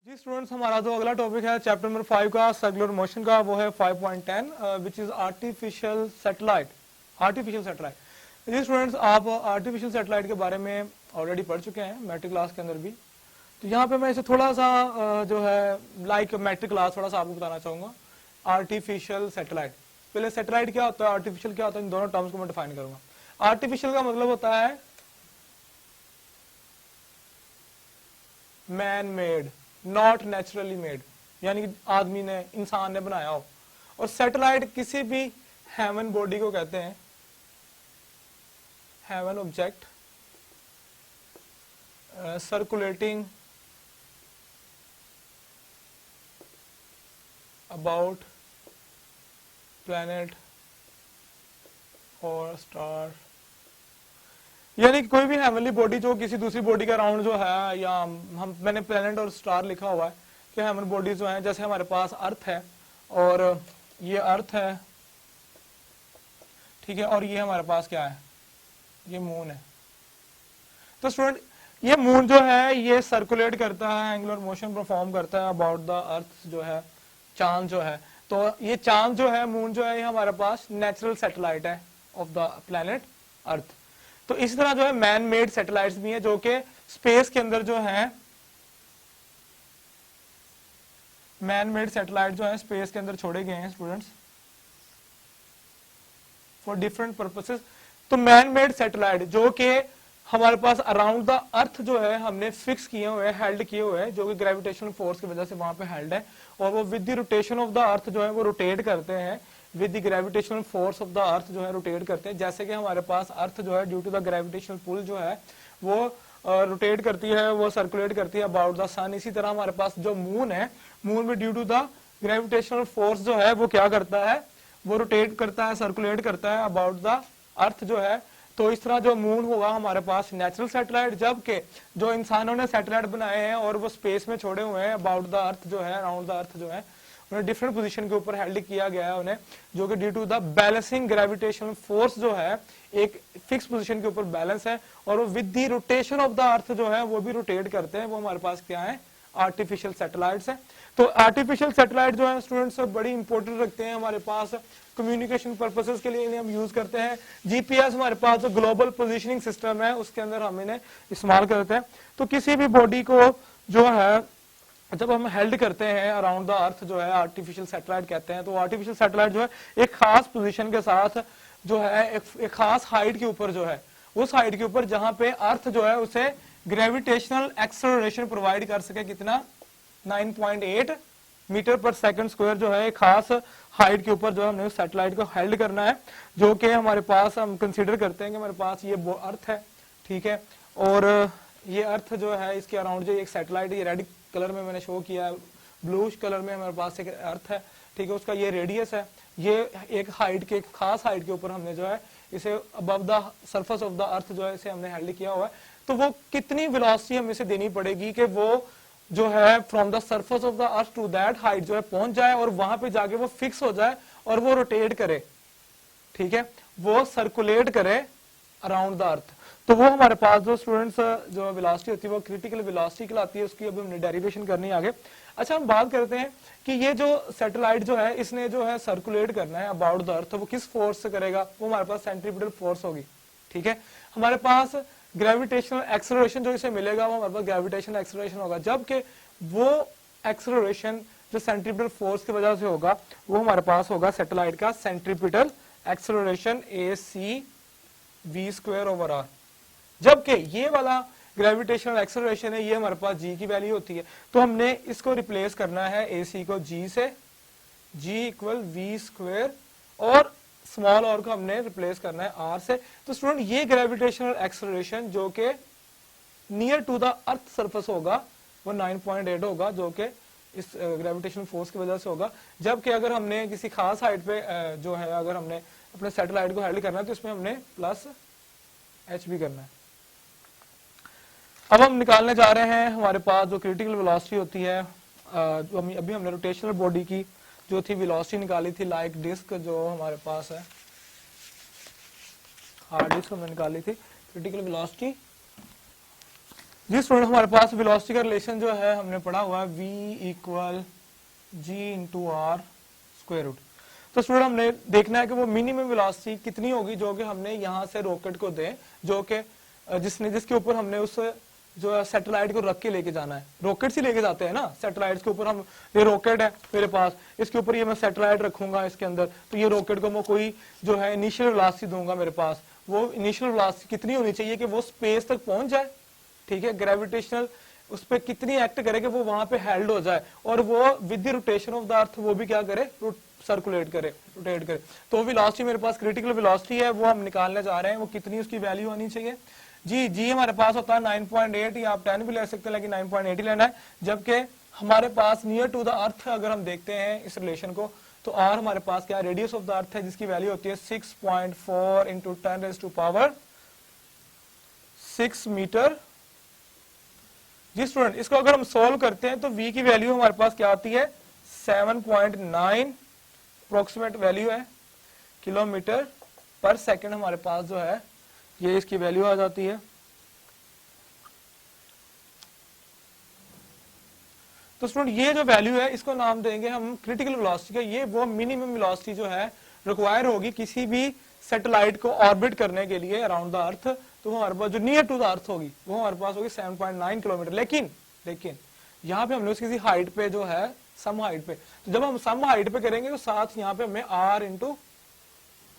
जी students, हमारा जो अगला टॉपिक है चैप्टर नंबर 5 का सर्कुलर मोशन का, वो है 5.10 which is artificial satellite. Artificial satellite. जी स्टूडेंट्स, आप आर्टिफिशियल सैटेलाइट के बारे में ऑलरेडी पढ़ चुके हैं मैट्रिक क्लास के अंदर भी। तो यहाँ पे मैं इसे थोड़ा सा जो है लाइक मैट्रिक क्लास थोड़ा सा आपको बताना चाहूंगा। आर्टिफिशियल सैटेलाइट, पहले सैटेलाइट क्या होता है, आर्टिफिशियल क्या होता है, इन दोनों टर्म्स को मैं डिफाइन करूंगा। आर्टिफिशियल का मतलब होता है man made, not naturally made, यानी कि आदमी ने, इंसान ने बनाया हो। और सैटेलाइट किसी भी हेवन बॉडी को कहते हैं, heaven object circulating about planet और स्टार, यानी कि कोई भी हेवनली बॉडी जो किसी दूसरी बॉडी के अराउंड जो है, या मैंने प्लैनेट और स्टार लिखा हुआ है कि हेवन बॉडी जो है, जैसे हमारे पास अर्थ है और ये अर्थ है, ठीक है, और ये हमारे पास क्या है, ये मून है। तो स्टूडेंट, ये मून जो है ये सर्कुलेट करता है, एंगुलर मोशन परफॉर्म करता है अबाउट द अर्थ जो है, चांद जो है। तो ये चांद जो है, मून जो है, ये हमारे पास नेचुरल सैटेलाइट है ऑफ द प्लैनेट अर्थ। तो इसी तरह जो है मैन मेड सैटेलाइट्स भी हैं जो कि स्पेस के अंदर जो है, मैन मेड सैटेलाइट जो है स्पेस के अंदर छोड़े गए हैं स्टूडेंट्स फॉर डिफरेंट पर्पसेस। तो मैन मेड सैटेलाइट जो कि हमारे पास अराउंड द अर्थ जो है हमने फिक्स किए हुए हैं, हेल्ड किए हुए हैं, जो कि ग्रेविटेशनल फोर्स की वजह से वहां पे हेल्ड है, और वो with the rotation of the अर्थ जो है वो रोटेट करते हैं, with the gravitational force of the अर्थ जो है रोटेट करते हैं। जैसे कि हमारे पास अर्थ जो है due to the gravitational pull जो है वो रोटेट करती है, वो सर्कुलेट करती है अबाउट द सन। इसी तरह हमारे पास जो मून है, मून में due to the gravitational force जो है वो क्या करता है, वो रोटेट करता है, सर्कुलेट करता है अबाउट द अर्थ जो है। तो इस तरह जो मून होगा हमारे पास नेचुरल सैटेलाइट, जबकि जो इंसानों ने सैटेलाइट बनाए हैं और वो स्पेस में छोड़े हुए हैं अबाउट द अर्थ जो है, अराउंड द अर्थ जो है, उन्हें डिफरेंट पोजीशन के ऊपर हेल्ड किया गया है उन्हें, जो कि due to the balancing gravitational force जो है एक फिक्स पोजीशन के ऊपर बैलेंस है, और वो with the rotation of the अर्थ जो है वो भी रोटेट करते हैं। वो हमारे पास क्या है, आर्टिफिशियल सैटेलाइट्स है। तो आर्टिफिशियल सैटेलाइट जो है स्टूडेंट्स बड़ी इंपॉर्टेंट रखते हैं हमारे पास, कम्युनिकेशन पर्पसेस के लिए इन्हें हम यूज करते हैं। जीपीएस हमारे पास जो ग्लोबल पोजीशनिंग सिस्टम है उसके अंदर हम इन्हें इस्तेमाल करते हैं। तो किसी भी बॉडी को जो है जब हम हेल्ड करते हैं अराउंड द अर्थ जो है, आर्टिफिशियल सैटेलाइट कहते हैं। तो आर्टिफिशियल सैटेलाइट जो है एक खास पोजीशन के साथ जो है, एक खास हाइट के ऊपर जो है, उस हाइट के ऊपर जहां पे अर्थ जो है उसे ग्रेविटेशनल एक्सेलरेशन प्रोवाइड कर सके, कितना 9.8 मीटर पर सेकंड स्क्वायर जो है, एक खास हाइट के ऊपर जो है हमने सैटेलाइट को हेल्ड करना है, जो कि हमारे पास हम कंसीडर करते हैं कि हमारे पास ये अर्थ है, ठीक है, और ये अर्थ जो है इसके अराउंड जो एक सैटेलाइट, ये रेड कलर में मैंने शो किया है, ब्लूश कलर में हमारे पास एक अर्थ है, ठीक है, उसका ये रेडियस है, ये एक हाइट के, एक खास हाइट के ऊपर हमने जो है इसे above the surface of the अर्थ जो है इसे हमने हेल्ड किया हुआ है। तो वो कितनी वेलोसिटी हमें इसे देनी पड़ेगी कि वो जो है from the surface of the earth to that height जो है पहुंच जाए, और वहां पे जाके वो फिक्स हो जाए और वो रोटेट करे, ठीक है, वो सर्कुलेट करे अराउंड द अर्थ। तो वो हमारे पास जो स्टूडेंट्स जो वेलोसिटी होती है वो क्रिटिकल वेलोसिटी कहलाती है, उसकी अभी हमने डेरिवेशन करनी है आगे। अच्छा, हम बात करते हैं कि ये जो सैटेलाइट जो है इसने जो है सर्कुलेट करना है अबाउट द अर्थ, तो वो किस फोर्स से करेगा, वो हमारे पास सेंट्रीपिटल फोर्स होगी, ठीक है। हमारे पास ग्रेविटेशनल एक्सेलरेशन जो इसे मिलेगा वो हमारे पास ग्रेविटेशनल एक्सेलरेशन होगा, जबकि वो एक्सेलरेशन जो सेंट्रीपिटल फोर्स की वजह से होगा वो हमारे पास होगा सैटेलाइट का सेंट्रीपिटल एक्सेलरेशन AC v²/r, जबकि ये वाला ग्रेविटेशनल एक्सेलरेशन है ये हमारे पास g की वैल्यू होती है। तो हमने इसको रिप्लेस करना है AC को g से, g = v², और स्मॉल और को हमने रिप्लेस करना है r से। तो स्टूडेंट, ये ग्रेविटेशनल एक्सेलरेशन जो कि near to the earth surface होगा वो 9.8 होगा, जो कि इस ग्रेविटेशनल फोर्स की वजह से होगा। जबकि अगर हमने किसी खास हाइट पे जो है अगर हमने अपने सैटेलाइट को हेल्ड करना है तो इसमें हमने +h भी करना है। अब हम निकालने जा रहे हैं हमारे पास जो क्रिटिकल वेलोसिटी होती है, जो अभी हमने रोटेशनल बॉडी की जो थी वेलोसिटी निकाली थी, लाइक डिस्क जो हमारे पास है, हार्ड डिस्क हमने निकाली थी, क्रिटिकल वेलोसिटी जी स्टूडेंट, हमारे पास वेलोसिटी का रिलेशन जो है हमने पढ़ा हुआ है v equal g into r square root. तो स्टूडेंट हमने देखना है कि वो मिनिमम वेलोसिटी कितनी होगी जो कि हमने यहाँ से रॉकेट को दे, जो कि जिसके ऊपर हमने उस जो है सैटेलाइट को रख के लेके जाना है। रॉकेट से लेके जाते हैं ना सैटेलाइट के ऊपर, हम ये रॉकेट है मेरे पास, इसके ऊपर ये मैं सैटेलाइट रखूंगा इसके अंदर, तो ये रॉकेट को मैं कोई जो है इनिशियल वेलोसिटी दूंगा मेरे पास। वो इनिशियल वेलोसिटी कितनी होनी चाहिए कि वो स्पेस तक पहुंच जाए, ठीक है, ग्रेविटेशनल उस पर कितनी एक्ट करे कि वो वहां पे हेल्ड हो जाए और वो with the rotation of the अर्थ वो भी क्या करे, सर्कुलेट करे, रोटेट करे। तो वेलोसिटी मेरे पास क्रिटिकल वेलोसिटी है, वो हम निकालने जा रहे हैं, वो कितनी उसकी वैल्यू होनी चाहिए। जी हमारे पास होता है 9.8 या आप 10 भी ले सकते हैं, लेकिन 9.8 ही लेना है। जबकि हमारे पास नियर टू द अर्थ अगर हम देखते हैं इस रिलेशन को, तो आर हमारे पास क्या रेडियस ऑफ द अर्थ है, जिसकी वैल्यू होती है 6.4 इंटू 10⁻⁶ मीटर। जी स्टूडेंट, इसको अगर हम सोल्व करते हैं तो v की वैल्यू हमारे पास क्या आती है 7.9 अप्रोक्सीमेट वैल्यू है, किलोमीटर पर सेकंड हमारे पास जो है ये इसकी वैल्यू आ जाती है। तो स्टूडेंट ये जो वैल्यू है इसको नाम देंगे हम क्रिटिकल वेलोसिटी का। ये वो मिनिमम वेलोसिटी जो है रिक्वायर होगी किसी भी सैटेलाइट को ऑर्बिट करने के लिए अराउंड द अर्थ। तो हमारे पास जो नियर टू द अर्थ होगी वो हमारे पास होगी 7.9 किलोमीटर। लेकिन यहाँ पे हमने किसी हाइट पे जो है सम हाइट पे, तो जब हम सम हाइट पे करेंगे तो साथ यहाँ पे हमें r into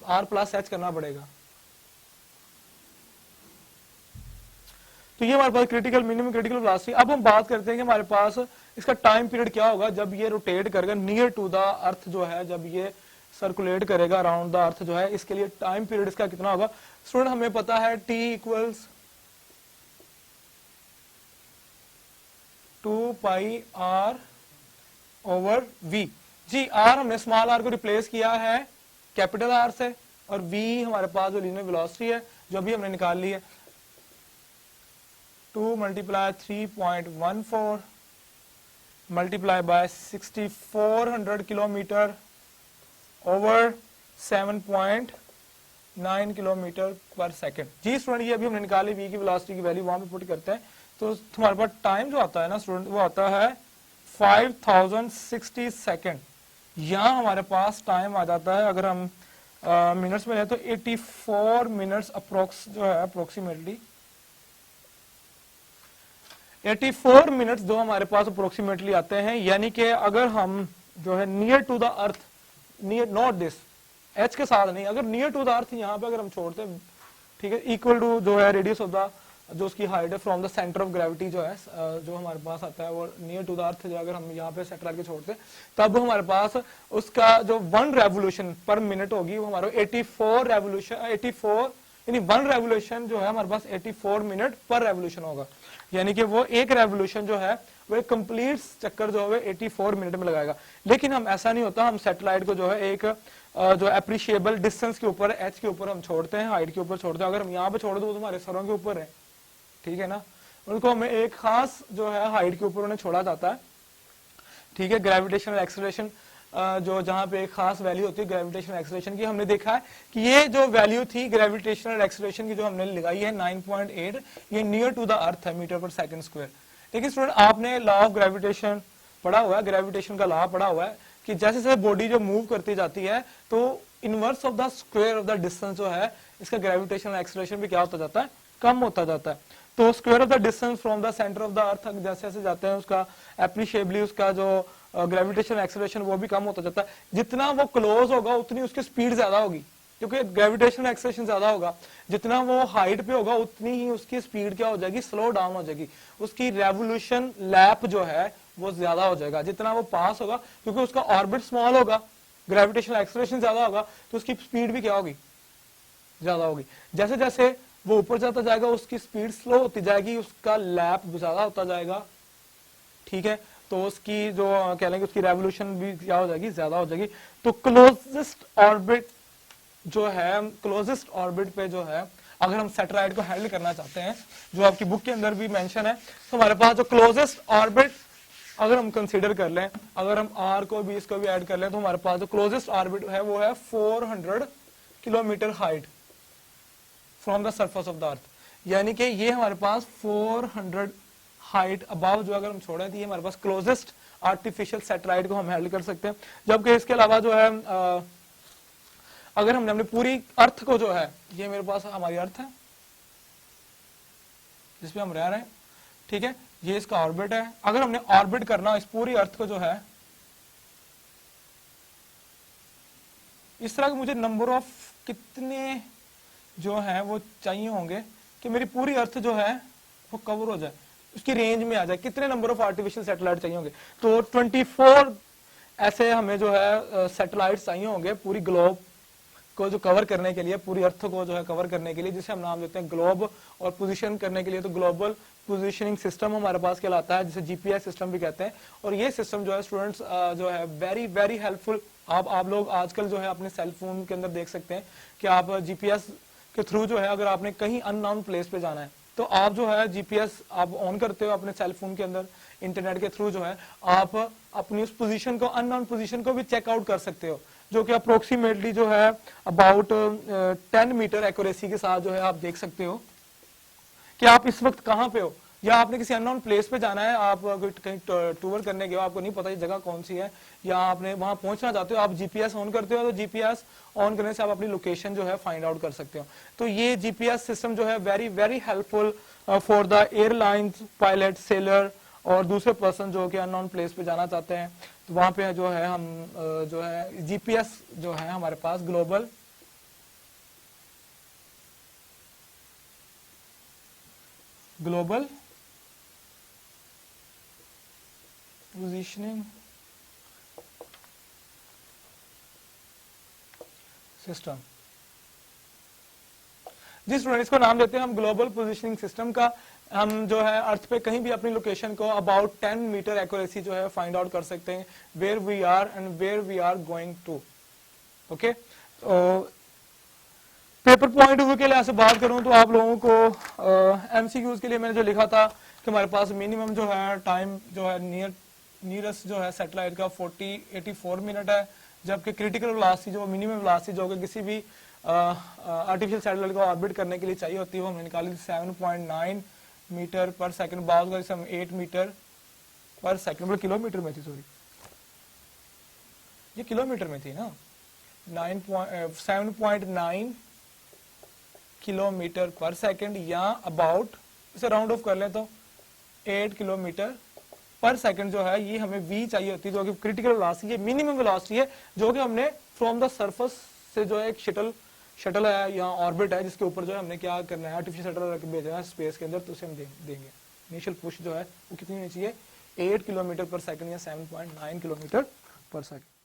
r plus h करना पड़ेगा। तो ये हमारे पास क्रिटिकल मिनिमम क्रिटिकल वेलोसिटी। अब हम बात करते हैं कि हमारे पास इसका टाइम पीरियड क्या होगा जब ये रोटेट करेगा नियर टू द अर्थ, जो है जब ये सर्कुलेट करेगा अराउंड द अर्थ जो है, इसके लिए टाइम पीरियड इसका कितना होगा। स्टूडेंट हमें पता है t equals 2πr over v। जी r हमने स्मॉल r को रिप्लेस किया है कैपिटल R से, और v हमारे पास जो लीनियर वेलोसिटी है जो अभी हमने निकाल ली है 2 × 3.14 multiply by 6400 kilometre over 7.9 kilometre पर सेकंड। जी स्टूडेंट, ये अभी हमने निकाली v की वेलोसिटी की वैल्यू, वहां पे पुट करते हैं तो तुम्हारे पास टाइम जो आता है ना स्टूडेंट वो आता है 5060 सेकंड। यहाँ हमारे पास टाइम आ जाता है, अगर हम मिनट्स में है तो 84 मिनट्स अप्रोक्स जो है अप्रोक्सीमेटली 84 मिनट्स जो हमारे पास अप्रोक्सीमेटली आते हैं। यानी कि अगर हम जो है near to the earth, near not this h के साथ नहीं, अगर नियर टू द अर्थ यहाँ पे अगर हम छोड़ते हैं, ठीक है, इक्वल टू जो है रेडियस ऑफ द जो उसकी हाइट है from the centre of gravity जो है जो हमारे पास आता है वो नियर टू द अर्थ, जो अगर हम यहाँ पे सेट करके छोड़ते हैं तब हमारे पास उसका जो 1 रेवोल्यूशन पर मिनट होगी वो हमारा 84 यानी 1 रेवोल्यूशन जो है हमारे पास 84 मिनट पर रेवोल्यूशन होगा। यानी कि वो एक रेवोल्यूशन जो है वो एक कंप्लीट चक्कर जो है 84 मिनट में लगाएगा। लेकिन हम ऐसा नहीं होता, हम सैटेलाइट को जो है एक जो अप्रिशिएबल डिस्टेंस के ऊपर एच के ऊपर हम छोड़ते हैं, हाइट के ऊपर छोड़ते हैं। अगर हम यहाँ पे छोड़ दो तो हमारे सरों के ऊपर है, ठीक है ना, उनको हमें एक खास जो है हाइट के ऊपर उन्हें छोड़ा जाता है, ठीक है। ग्रेविटेशनल एक्सेलरेशन जो जहां पे एक खास वैल्यू होती है ग्रेविटेशनल एक्सेलरेशन की, हमने देखा है कि ये जो वैल्यू थी ग्रेविटेशनल एक्सेलरेशन की जो हमने लगाई है 9.8, ये नियर टू द अर्थ है मीटर पर सेकंड स्क्वायर। लेकिन स्टूडेंट आपने लॉ ऑफ ग्रेविटेशन पढ़ा हुआ है, ग्रेविटेशन का लॉ पढ़ा हुआ है कि जैसे जैसे बॉडी जो मूव करती जाती है तो inverse of the square of the distance जो है इसका ग्रेविटेशनल एक्सेलरेशन भी क्या होता जाता है, कम होता जाता है। तो square of the distance from the centre of the अर्थ जैसे जैसे जाते हैं उसका एप्रिशिएबली उसका जो ग्रेविटेशनल एक्सेलरेशन वो भी कम होता जाता है। जितना वो क्लोज होगा उतनी उसकी स्पीड ज्यादा होगी, क्योंकि ग्रेविटेशनल एक्सेलरेशन ज्यादा होगा। जितना वो हाइट पे होगा उतनी ही उसकी स्पीड क्या हो जाएगी, स्लो डाउन हो जाएगी। उसकी रेवोल्यूशन लैप जो है वो ज्यादा हो जाएगा जितना वो पास होगा, क्योंकि उसका ऑर्बिट स्मॉल होगा, ग्रेविटेशनल एक्सेलरेशन ज्यादा होगा तो उसकी स्पीड भी क्या होगी, ज्यादा होगी। जैसे जैसे वो ऊपर जाता जाएगा उसकी स्पीड स्लो होती जाएगी, उसका लैप ज्यादा होता जाएगा, ठीक है। तो उसकी जो कह लेंगे उसकी रेवोल्यूशन भी क्या हो जाएगी, ज्यादा हो जाएगी। तो क्लोजेस्ट ऑर्बिट जो है, क्लोजेस्ट ऑर्बिट पे जो है अगर हम सैटेलाइट को हैंडल करना चाहते हैं, जो आपकी बुक के अंदर भी मेंशन है, तो हमारे पास जो क्लोजेस्ट ऑर्बिट अगर हम कंसीडर कर लें, अगर हम आर को भी इसको भी ऐड कर लें, तो हमारे पास जो क्लोजेस्ट ऑर्बिट है वो है 400 kilometre height from the surface of the अर्थ। यानी कि ये हमारे पास 400 हाइट अबाव जो अगर हम छोड़ें तो ये हमारे पास क्लोजेस्ट आर्टिफिशियल सैटेलाइट को हम हैंडल कर सकते हैं। जबकि इसके अलावा जो है अगर हमने अपनी पूरी अर्थ को जो है, ये मेरे पास हमारी अर्थ है जिसपे हम रह रहे हैं, ठीक है, ये इसका ऑर्बिट है। अगर हमने ऑर्बिट करना इस पूरी अर्थ को जो है, इस तरह के मुझे नंबर ऑफ कितने जो है वो चाहिए होंगे कि मेरी पूरी अर्थ जो है वो कवर हो जाए, उसकी रेंज में आ जाए, कितने नंबर ऑफ आर्टिफिशियल सैटेलाइट चाहिए होंगे। तो 24 ऐसे हमें जो है सैटेलाइट चाहिए होंगे पूरी ग्लोब को जो कवर करने के लिए, पूरी अर्थ को जो है कवर करने के लिए, जिसे हम नाम देते हैं ग्लोब। और पोजीशन करने के लिए तो ग्लोबल पोजीशनिंग सिस्टम हमारे पास कहलाता है, जिसे जीपीएस सिस्टम भी कहते हैं। और ये सिस्टम जो है स्टूडेंट्स जो है वेरी वेरी हेल्पफुल। आप लोग आजकल जो है अपने सेल फोन के अंदर देख सकते हैं कि आप जीपीएस के थ्रू जो है, अगर आपने कहीं अननोन प्लेस पे जाना है तो आप जो है जीपीएस आप ऑन करते हो अपने सेल फोन के अंदर, इंटरनेट के थ्रू जो है आप अपनी उस पोजीशन को, अननोन पोजीशन को भी चेकआउट कर सकते हो, जो कि अप्रोक्सीमेटली जो है अबाउट 10 मीटर एक्यूरेसी के साथ जो है आप देख सकते हो कि आप इस वक्त कहाँ पे हो। या आपने किसी अननोन प्लेस पे जाना है, आप कहीं टूर करने गए हो, आपको नहीं पता ये जगह कौन सी है, या आपने वहां पहुंचना चाहते हो, आप जीपीएस ऑन करते हो, तो जीपीएस ऑन करने से आप अपनी लोकेशन जो है फाइंड आउट कर सकते हो। तो ये जीपीएस सिस्टम जो है very very helpful for the airlines, pilot, seller और दूसरे पर्सन जो कि अननोन प्लेस पे जाना चाहते हैं। तो वहां पे जो है हम जो है जीपीएस जो है हमारे पास ग्लोबल पोजीशनिंग सिस्टम, जिस स्टूडेंट इसको नाम देते हैं हम ग्लोबल पोजीशनिंग सिस्टम का। हम जो है अर्थ पे कहीं भी अपनी लोकेशन को अबाउट 10 मीटर एक्यूरेसी जो है फाइंड आउट कर सकते हैं, where we are and where we are going to. Okay, तो पेपर पॉइंट ऑफ व्यू के लिए ऐसे बात करूं तो आप लोगों को एमसीक्यूज के लिए मैंने जो लिखा था कि हमारे पास मिनिमम जो है टाइम जो है नियरेस्ट जो है सैटेलाइट का 84 मिनट है, जबकि क्रिटिकल वेलोसिटी जो मिनिमम वेलोसिटी जो कि किसी भी आर्टिफिशियल सैटेलाइट को ऑर्बिट करने के लिए चाहिए होती है वो हमने निकाली 7.9 मीटर पर सेकंड, बाद का हम 8 मीटर पर सेकंड, मतलब किलोमीटर में थी, सॉरी ये किलोमीटर में थी ना, 7.9 किलोमीटर पर सेकंड, या अबाउट इसे राउंड ऑफ कर लें तो 8 किलोमीटर पर सेकंड जो है, ये हमें v चाहिए होती है, जो कि क्रिटिकल वेलोसिटी है, मिनिमम वेलोसिटी है, जो कि हमने फ्रॉम द सरफेस से जो है एक शटल है या ऑर्बिट है, जिसके ऊपर जो है हमने क्या करना है, आर्टिफिशियल शटल रख भेजना है स्पेस के अंदर, तो उसे हम देंगे। इनिशियल पुश जो है वो कितनी होनी चाहिए, 8 किलोमीटर पर सेकंड या 7.9 किलोमीटर पर सेकंड।